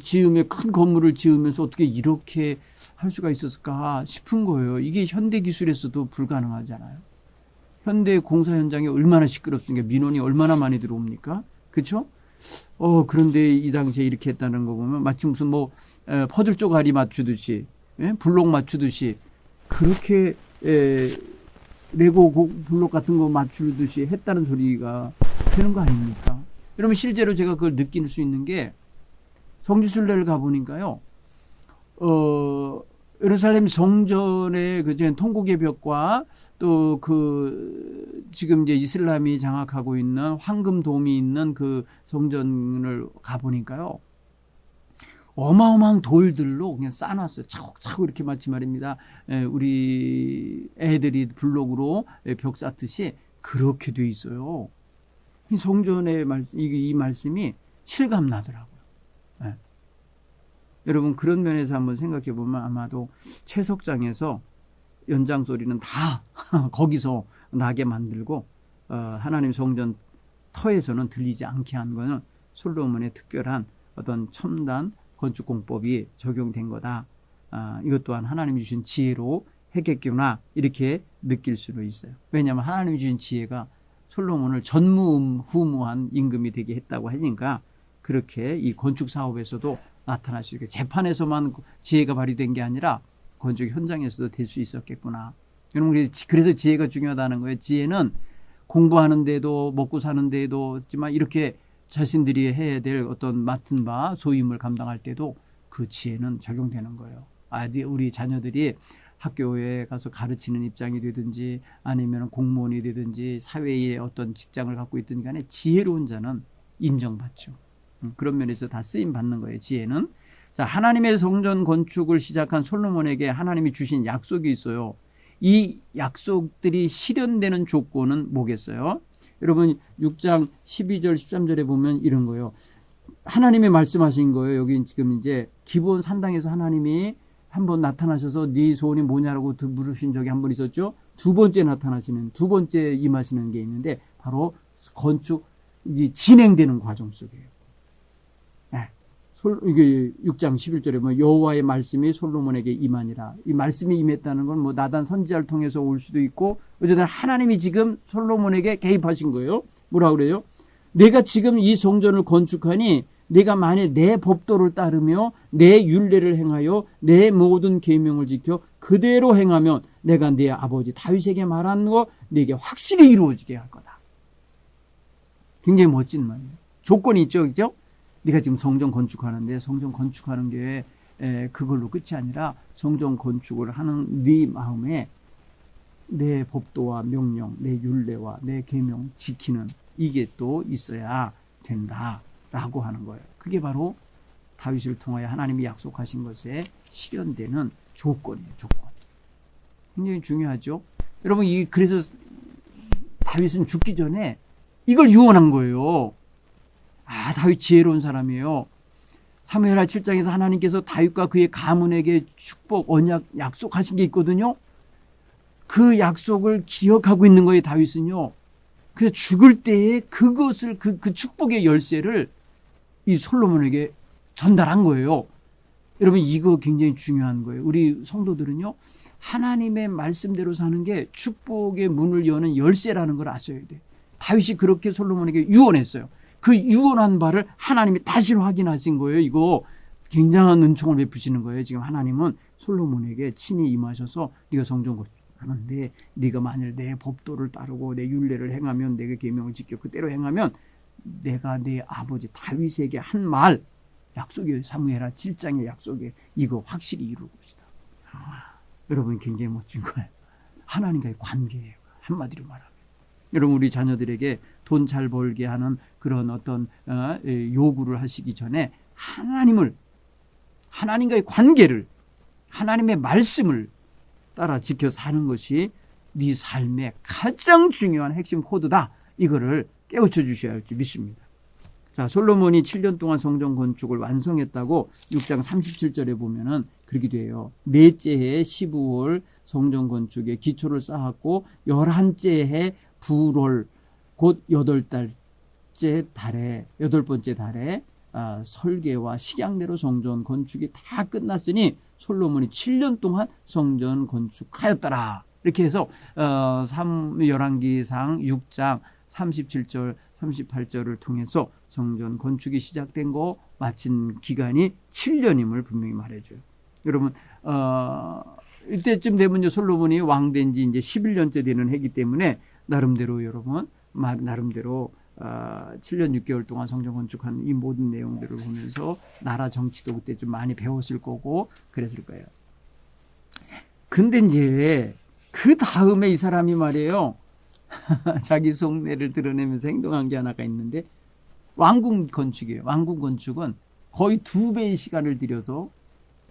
지으며 큰 건물을 지으면서 어떻게 이렇게 할 수가 있었을까 싶은 거예요. 이게 현대 기술에서도 불가능하잖아요. 현대 공사 현장이 얼마나 시끄럽습니까? 민원이 얼마나 많이 들어옵니까? 그렇죠? 그런데 이 당시에 이렇게 했다는 거 보면 마치 무슨 퍼즐 쪼가리 맞추듯이, 블록 맞추듯이 그렇게 레고 블록 같은 거 맞추듯이 했다는 소리가 되는 거 아닙니까? 여러분 실제로 제가 그걸 느낄 수 있는 게 성지순례를 가보니까요. 예루살렘 성전의 그 통곡의 벽과 또 지금 이제 이슬람이 장악하고 있는 황금돔이 있는 그 성전을 가보니까요. 어마어마한 돌들로 그냥 쌓아놨어요. 차곡차곡 이렇게 마치 말입니다. 우리 애들이 블록으로 벽 쌓듯이 그렇게 돼 있어요. 이 성전의 이 말씀이 실감나더라고요. 네. 여러분 그런 면에서 한번 생각해 보면 아마도 채석장에서 연장 소리는 다 거기서 나게 만들고 하나님 성전 터에서는 들리지 않게 한 거는 솔로몬의 특별한 어떤 첨단 건축 공법이 적용된 거다. 이것 또한 하나님이 주신 지혜로 했겠구나 이렇게 느낄 수도 있어요. 왜냐하면 하나님이 주신 지혜가 솔로몬을 전무후무한 임금이 되게 했다고 하니까 그렇게 이 건축 사업에서도 나타날 수 있게 재판에서만 지혜가 발휘된 게 아니라 건축 현장에서도 될 수 있었겠구나. 여러분 그래서 지혜가 중요하다는 거예요. 지혜는 공부하는 데도 먹고 사는 데도 있지만 이렇게 자신들이 해야 될 어떤 맡은 바 소임을 감당할 때도 그 지혜는 적용되는 거예요. 우리 자녀들이 학교에 가서 가르치는 입장이 되든지 아니면 공무원이 되든지 사회의 어떤 직장을 갖고 있든 간에 지혜로운 자는 인정받죠. 그런 면에서 다 쓰임 받는 거예요. 지혜는. 자, 하나님의 성전 건축을 시작한 솔로몬에게 하나님이 주신 약속이 있어요. 이 약속들이 실현되는 조건은 뭐겠어요? 여러분 6장 12절 13절에 보면 이런 거예요. 하나님이 말씀하신 거예요. 여기 지금 이제 기브온 산당에서 하나님이 한번 나타나셔서 네 소원이 뭐냐라고 물으신 적이 한 번 있었죠. 두 번째 두 번째 임하시는 게 있는데 바로 건축이 진행되는 과정 속이에요. 이게 6장 11절에 여호와의 말씀이 솔로몬에게 임하니라. 이 말씀이 임했다는 건 나단 선지자를 통해서 올 수도 있고 어쨌든 하나님이 지금 솔로몬에게 개입하신 거예요. 뭐라 그래요? 내가 지금 이 성전을 건축하니 내가 만일 내 법도를 따르며 내 율례를 행하여 내 모든 계명을 지켜 그대로 행하면 내가 네 아버지 다윗에게 말한 거 네게 확실히 이루어지게 할 거다. 굉장히 멋진 말이에요. 조건이 있죠, 그죠? 네가 지금 성전 건축하는데 성전 건축하는 게 그걸로 끝이 아니라 성전 건축을 하는 네 마음에 내 법도와 명령, 내 율례와 내 계명 지키는 이게 또 있어야 된다라고 하는 거예요. 그게 바로 다윗을 통하여 하나님이 약속하신 것에 실현되는 조건이에요. 조건. 굉장히 중요하죠. 여러분 그래서 다윗은 죽기 전에 이걸 유언한 거예요. 다윗 지혜로운 사람이에요. 사무엘하 7장에서 하나님께서 다윗과 그의 가문에게 축복, 언약 약속하신 게 있거든요. 그 약속을 기억하고 있는 거예요, 다윗은요. 그래서 죽을 때에 그것을 그 축복의 열쇠를 이 솔로몬에게 전달한 거예요. 여러분 이거 굉장히 중요한 거예요. 우리 성도들은요. 하나님의 말씀대로 사는 게 축복의 문을 여는 열쇠라는 걸 아셔야 돼요. 다윗이 그렇게 솔로몬에게 유언했어요. 그 유언한 바를 하나님이 다시 확인하신 거예요. 이거 굉장한 은총을 베푸시는 거예요. 지금 하나님은 솔로몬에게 친히 임하셔서 네가 성전 하는데 네가 만일 내 법도를 따르고 내 율례를 행하면 내가 계명을 지켜 그대로 행하면 내가 네 아버지 다윗에게 한 말 약속이에요. 사무엘하 7장의 약속에 이거 확실히 이룰 것이다. 여러분 굉장히 멋진 거예요. 하나님과의 관계예요. 한마디로 말하면. 여러분 우리 자녀들에게 돈 잘 벌게 하는 그런 어떤 요구를 하시기 전에 하나님과의 관계를 하나님의 말씀을 따라 지켜 사는 것이 네 삶의 가장 중요한 핵심 코드다. 이거를 깨우쳐 주셔야 할지 믿습니다. 자, 솔로몬이 7년 동안 성전 건축을 완성했다고 6장 37절에 보면은 그렇게 돼요. 넷째 해 15월 성전 건축에 기초를 쌓았고 11째 해 불월 곧 8번째 달에 설계와 식양대로 성전 건축이 다 끝났으니 솔로몬이 7년 동안 성전 건축하였더라. 이렇게 해서 열왕기상 6장 37절 38절을 통해서 성전 건축이 시작된 거 마친 기간이 7년임을 분명히 말해줘요. 여러분 이때쯤 되면 이제 솔로몬이 왕된 지 이제 11년째 되는 해기 때문에 나름대로 여러분 나름대로 7년 6개월 동안 성전 건축한 이 모든 내용들을 보면서 나라 정치도 그때 좀 많이 배웠을 거고 그랬을 거예요. 근데 이제 그 다음에 이 사람이 말이에요. 자기 속내를 드러내면서 행동한 게 하나가 있는데 왕궁 건축이에요. 왕궁 건축은 거의 2배의 시간을 들여서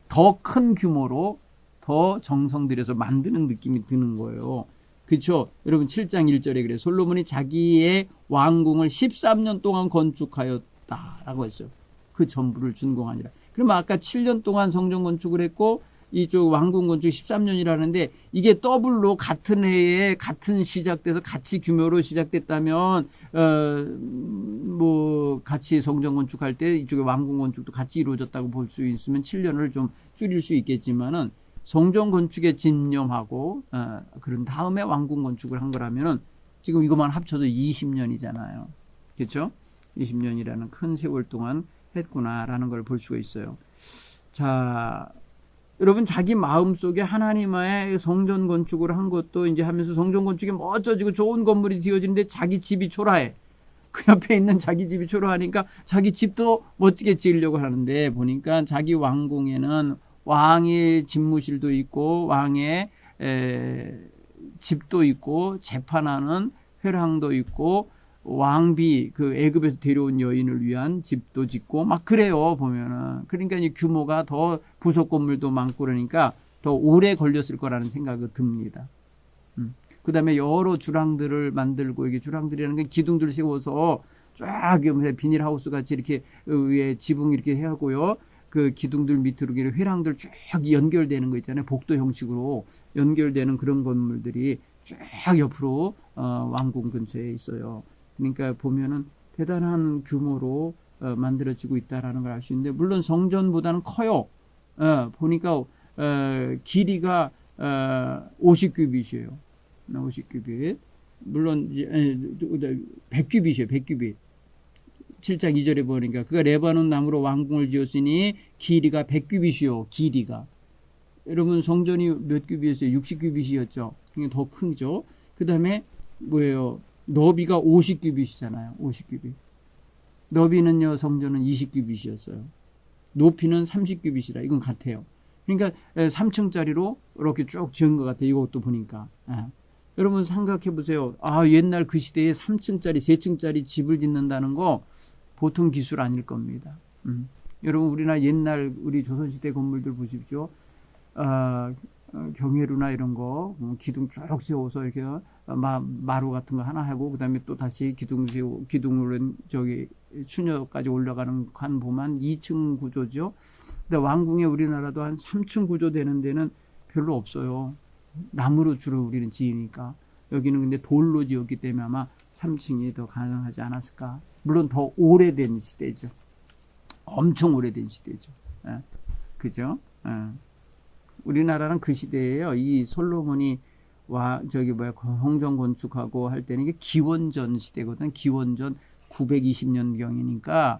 더 큰 규모로 더 정성 들여서 만드는 느낌이 드는 거예요. 그렇죠? 여러분 7장 1절에 그래요. 솔로몬이 자기의 왕궁을 13년 동안 건축하였다라고 했어요. 그 전부를 준공하니라. 그러면 아까 7년 동안 성전 건축을 했고 이쪽 왕궁 건축 13년이라는데 이게 더블로 같은 해에 같은 시작돼서 같이 규모로 시작됐다면 뭐 같이 성전 건축할 때 이쪽에 왕궁 건축도 같이 이루어졌다고 볼 수 있으면 7년을 좀 줄일 수 있겠지만은 성전 건축에 집념하고 그런 다음에 왕궁 건축을 한 거라면은 지금 이것만 합쳐도 20년이잖아요. 그렇죠? 20년이라는 큰 세월 동안 했구나라는 걸 볼 수가 있어요. 자, 여러분 자기 마음속에 하나님의 성전 건축을 한 것도 이제 하면서 성전 건축이 멋져지고 좋은 건물이 지어지는데 자기 집이 초라해. 그 옆에 있는 자기 집이 초라하니까 자기 집도 멋지게 지으려고 하는데 보니까 자기 왕궁에는 왕의 집무실도 있고 왕의 집도 있고 재판하는 회랑도 있고 왕비 그 애굽에서 데려온 여인을 위한 집도 짓고 막 그래요 보면은. 그러니까 이 규모가 더 부속 건물도 많고 그러니까 더 오래 걸렸을 거라는 생각이 듭니다. 그다음에 여러 주랑들을 만들고 이게 주랑들이라는 게 기둥들 세워서 쫙 비닐하우스 같이 이렇게 위에 지붕 이렇게 하고요. 그 기둥들 밑으로 회랑들 쭉 연결되는 거 있잖아요. 복도 형식으로 연결되는 그런 건물들이 쫙 옆으로 왕궁 근처에 있어요. 그러니까 보면은 대단한 규모로 만들어지고 있다라는 걸 알 수 있는데 물론 성전보다는 커요. 보니까 길이가 50규빗이에요. 50규빗. 물론 100규빗이에요. 100규빗. 7장 2절에 보니까 그가 레바논 나무로 왕궁을 지었으니 길이가 100규빗이요. 길이가. 여러분 성전이 몇 규빗이었어요? 60규빗이었죠. 그러니까 더 크죠. 그 다음에 뭐예요? 너비가 50규빗이잖아요. 50규빗. 너비는요 성전은 20규빗이었어요. 높이는 30규빗이라 이건 같아요. 그러니까 3층짜리로 이렇게 쭉 지은 것 같아요. 이것도 보니까. 여러분 생각해 보세요. 옛날 그 시대에 3층짜리 3층짜리 집을 짓는다는 거 보통 기술 아닐 겁니다. 여러분 우리나라 옛날 우리 조선시대 건물들 보십시오. 경회루나 이런 거 기둥 쭉 세워서 이렇게 마루 같은 거 하나 하고 그다음에 또 다시 기둥으로 저기 추녀까지 올라가는 관 보면 2층 구조죠. 근데 왕궁에 우리나라도 한 3층 구조 되는 데는 별로 없어요. 나무로 주로 우리는 지으니까. 여기는 근데 돌로 지었기 때문에 아마 3층이 더 가능하지 않았을까. 물론 더 오래된 시대죠. 엄청 오래된 시대죠. 그죠? 우리나라는 그 시대에요. 이 솔로몬이 성전 건축하고 할 때는 이게 기원전 시대거든. 기원전 920년경이니까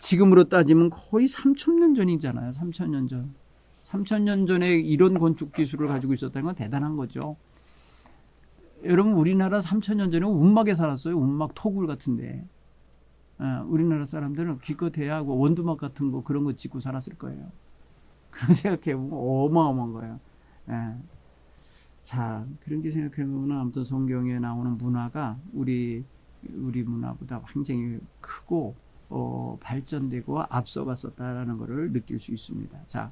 지금으로 따지면 거의 3,000년 전이잖아요. 3,000년 전. 3,000년 전에 이런 건축 기술을 가지고 있었다는 건 대단한 거죠. 여러분 우리나라 3,000년 전에 운막에 살았어요. 운막 토굴 같은데. 우리나라 사람들은 기껏해야 원두막 같은 거 그런 거 짓고 살았을 거예요. 그런 생각해보면 어마어마한 거예요. 자, 그런 게 생각해보면 아무튼 성경에 나오는 문화가 우리 문화보다 굉장히 크고 발전되고 앞서갔었다라는 것을 느낄 수 있습니다. 자,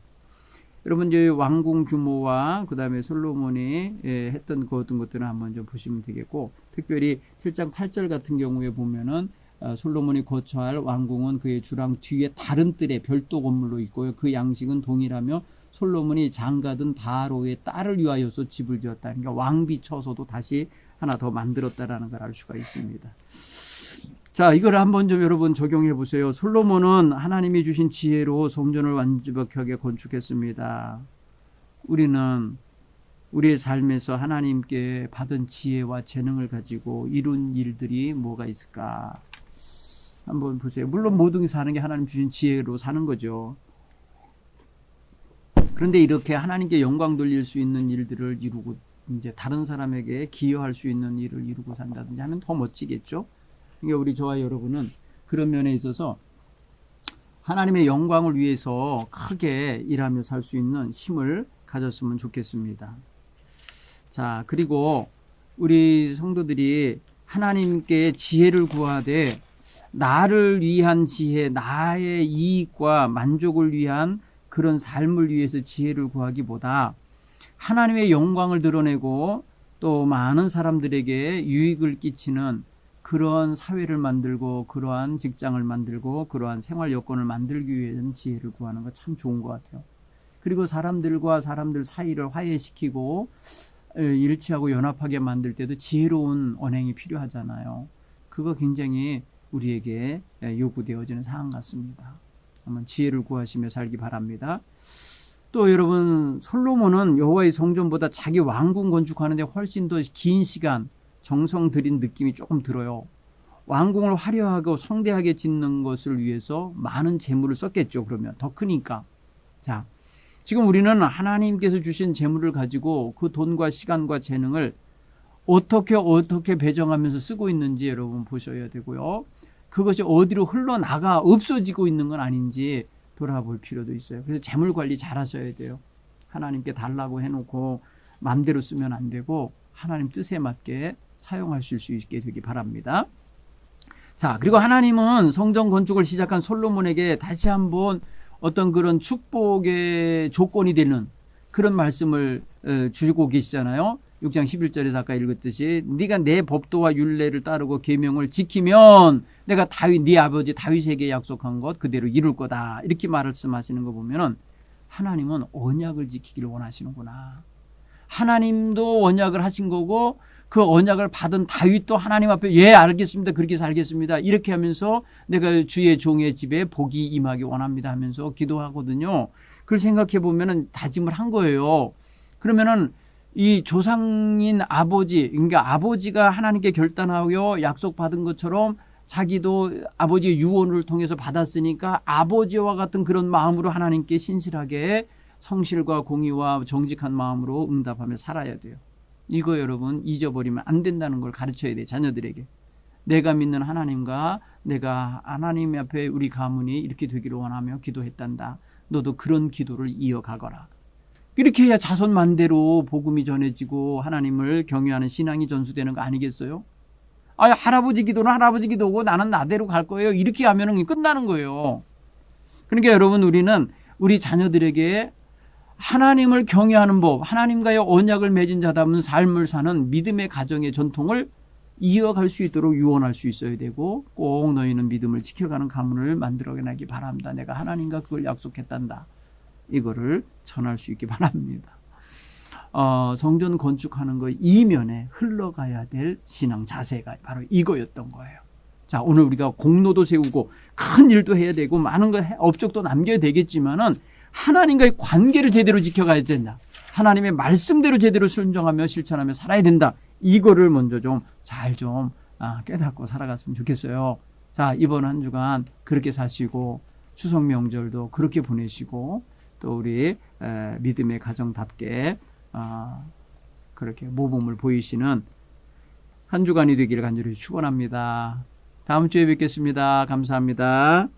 여러분 이제 왕궁 규모와 그 다음에 솔로몬이 했던 그 어떤 것들을 한번 좀 보시면 되겠고, 특별히 7장 8절 같은 경우에 보면은 솔로몬이 거처할 왕궁은 그의 주랑 뒤에 다른 뜰에 별도 건물로 있고요. 그 양식은 동일하며 솔로몬이 장가든 바로의 딸을 위하여서 집을 지었다. 그러니까 왕비 쳐서도 다시 하나 더 만들었다라는 걸 알 수가 있습니다. 자, 이걸 한번 좀 여러분 적용해 보세요. 솔로몬은 하나님이 주신 지혜로 성전을 완벽하게 건축했습니다. 우리는 우리의 삶에서 하나님께 받은 지혜와 재능을 가지고 이룬 일들이 뭐가 있을까? 한번 보세요. 물론 모든 게 사는 게 하나님 주신 지혜로 사는 거죠. 그런데 이렇게 하나님께 영광 돌릴 수 있는 일들을 이루고 이제 다른 사람에게 기여할 수 있는 일을 이루고 산다든지 하면 더 멋지겠죠. 그러니까 우리 저와 여러분은 그런 면에 있어서 하나님의 영광을 위해서 크게 일하며 살 수 있는 힘을 가졌으면 좋겠습니다. 자, 그리고 우리 성도들이 하나님께 지혜를 구하되 나를 위한 지혜, 나의 이익과 만족을 위한 그런 삶을 위해서 지혜를 구하기보다 하나님의 영광을 드러내고 또 많은 사람들에게 유익을 끼치는 그러한 사회를 만들고 그러한 직장을 만들고 그러한 생활 여건을 만들기 위한 지혜를 구하는 거 참 좋은 것 같아요. 그리고 사람들과 사람들 사이를 화해시키고 일치하고 연합하게 만들 때도 지혜로운 언행이 필요하잖아요. 그거 굉장히 우리에게 요구되어지는 사항 같습니다. 한번 지혜를 구하시며 살기 바랍니다. 또 여러분, 솔로몬은 여호와의 성전보다 자기 왕궁 건축하는데 훨씬 더 긴 시간 정성 들인 느낌이 조금 들어요. 왕궁을 화려하고 성대하게 짓는 것을 위해서 많은 재물을 썼겠죠. 그러면 더 크니까. 자, 지금 우리는 하나님께서 주신 재물을 가지고 그 돈과 시간과 재능을 어떻게 배정하면서 쓰고 있는지 여러분 보셔야 되고요. 그것이 어디로 흘러나가 없어지고 있는 건 아닌지 돌아볼 필요도 있어요. 그래서 재물 관리 잘 하셔야 돼요. 하나님께 달라고 해놓고 마음대로 쓰면 안 되고 하나님 뜻에 맞게 사용하실 수 있게 되기 바랍니다. 자, 그리고 하나님은 성전 건축을 시작한 솔로몬에게 다시 한번 어떤 그런 축복의 조건이 되는 그런 말씀을 주고 계시잖아요. 6장 11절에서 아까 읽었듯이 네가 내 법도와 율례를 따르고 계명을 지키면 내가 네 아버지 다윗에게 약속한 것 그대로 이룰 거다. 이렇게 말씀하시는 거 보면은 하나님은 언약을 지키기를 원하시는구나. 하나님도 언약을 하신 거고 그 언약을 받은 다윗도 하나님 앞에 예 알겠습니다. 그렇게 살겠습니다. 이렇게 하면서 내가 주의 종의 집에 복이 임하기 원합니다 하면서 기도하거든요. 그걸 생각해 보면은 다짐을 한 거예요. 그러면은 이 조상인 아버지, 그러니까 아버지가 하나님께 결단하여 약속받은 것처럼 자기도 아버지의 유언을 통해서 받았으니까 아버지와 같은 그런 마음으로 하나님께 신실하게 성실과 공의와 정직한 마음으로 응답하며 살아야 돼요. 이거 여러분 잊어버리면 안 된다는 걸 가르쳐야 돼요. 자녀들에게. 내가 믿는 하나님과 내가 하나님 앞에 우리 가문이 이렇게 되기를 원하며 기도했단다. 너도 그런 기도를 이어가거라. 이렇게 해야 자손만대로 복음이 전해지고 하나님을 경외하는 신앙이 전수되는 거 아니겠어요? 할아버지 기도는 할아버지 기도고 나는 나대로 갈 거예요. 이렇게 하면 끝나는 거예요. 그러니까 여러분 우리는 우리 자녀들에게 하나님을 경외하는 법, 하나님과의 언약을 맺은 자다운 삶을 사는 믿음의 가정의 전통을 이어갈 수 있도록 유언할 수 있어야 되고 꼭 너희는 믿음을 지켜가는 가문을 만들어내기 바랍니다. 내가 하나님과 그걸 약속했단다. 이거를 전할 수 있기 바랍니다. 성전 건축하는 거 이면에 흘러가야 될 신앙 자세가 바로 이거였던 거예요. 자, 오늘 우리가 공로도 세우고 큰 일도 해야 되고 많은 거 업적도 남겨야 되겠지만은 하나님과의 관계를 제대로 지켜가야 된다. 하나님의 말씀대로 제대로 순종하며 실천하며 살아야 된다. 이거를 먼저 좀 잘 좀 깨닫고 살아갔으면 좋겠어요. 자, 이번 한 주간 그렇게 사시고 추석 명절도 그렇게 보내시고 또 우리 믿음의 가정답게 그렇게 모범을 보이시는 한 주간이 되기를 간절히 축원합니다. 다음 주에 뵙겠습니다. 감사합니다.